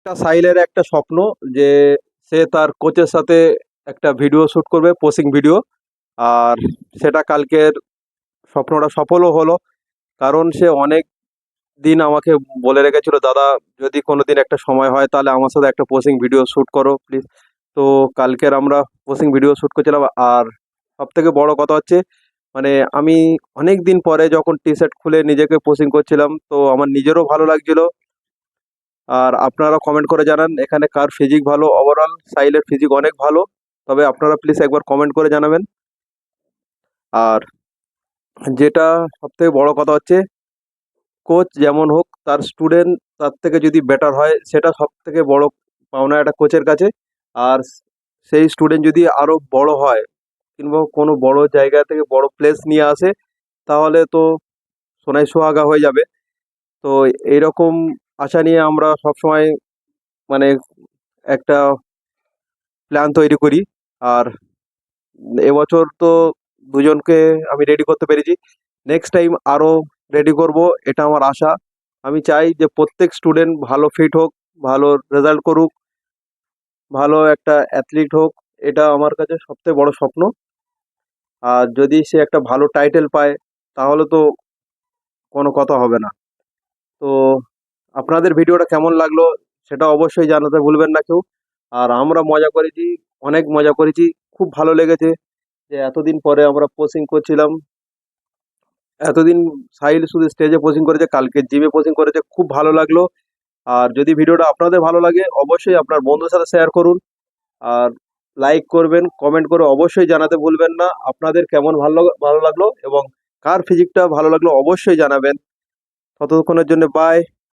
একটা সাহিলের একটা স্বপ্ন যে সে তার কোচের সাথে একটা ভিডিও শুট করবে, পোসিং ভিডিও। আর সেটা কালকের স্বপ্নটা সফলও হলো। কারণ সে অনেক দিন আমাকে বলে রেখেছিল, দাদা যদি কোনোদিন একটা সময় হয় তাহলে আমার সাথে একটা পোসিং ভিডিও শুট করো প্লিজ। তো কালকের আমরা পোসিং ভিডিও শুট করছিলাম। আর সব থেকে বড় কথা হচ্ছে, মানে আমি অনেক দিন পরে যখন টি শার্ট খুলে নিজেকে পোসিং করছিলাম, তো আমার নিজেরও ভালো লাগছিল। আর আপনারা কমেন্ট করে জানান এখানে কার ফিজিক ভালো। ওভারঅল সাহিলের ফিজিক অনেক ভালো, তবে আপনারা প্লিজ একবার কমেন্ট করে জানাবেন। আর যেটা সব থেকে বড় কথা হচ্ছে, কোচ যেমন হোক তার স্টুডেন্ট তার থেকে যদি বেটার হয়, সেটা সব থেকে বড় পাওনা একটা কোচের কাছে। আর সেই স্টুডেন্ট যদি আরো বড় হয় কিংবা কোনো বড় জায়গা থেকে বড় প্লেস নিয়ে আসে, তাহলে তো সোনায় সোহাগা হয়ে যাবে। তো এইরকম আশা নিয়ে আমরা সবসময় মানে একটা প্ল্যান তৈরি করি। আর এবছর তো দুজনকে আমি রেডি করতে পেরেছি, নেক্সট টাইম আরো রেডি করব, এটা আমার আশা। আমি চাই যে প্রত্যেক স্টুডেন্ট ভালো ফিট হোক, ভালো রেজাল্ট করুক, ভালো একটা অ্যাথলিট হোক। এটা আমার কাছে সবথেকে বড় স্বপ্ন। আর যদি সে একটা ভালো টাইটেল পায়, তাহলে তো কোনো কথা হবে না। তো আপনাদের ভিডিওটা কেমন লাগলো সেটা অবশ্যই জানাতে ভুলবেন না কেউ। আর আমরা মজা করেছি, অনেক মজা করেছি, খুব ভালো লেগেছে যে এতদিন পরে আমরা পোচিং করছিলাম। এতদিন সাহিল শুধু স্টেজে পোজিং করেছে, কালকে জিমে পোজিং করেছে, খুব ভালো লাগলো। আর যদি ভিডিওটা আপনাদের ভালো লাগে, অবশ্যই আপনার বন্ধুদের সাথে শেয়ার করুন। আর লাইক করবেন, কমেন্ট করে অবশ্যই জানাতে ভুলবেন না আপনাদের কেমন ভালো লাগলো এবং কার ফিজিকটা ভালো লাগলো অবশ্যই জানাবেন। ততক্ষণের জন্য বাই।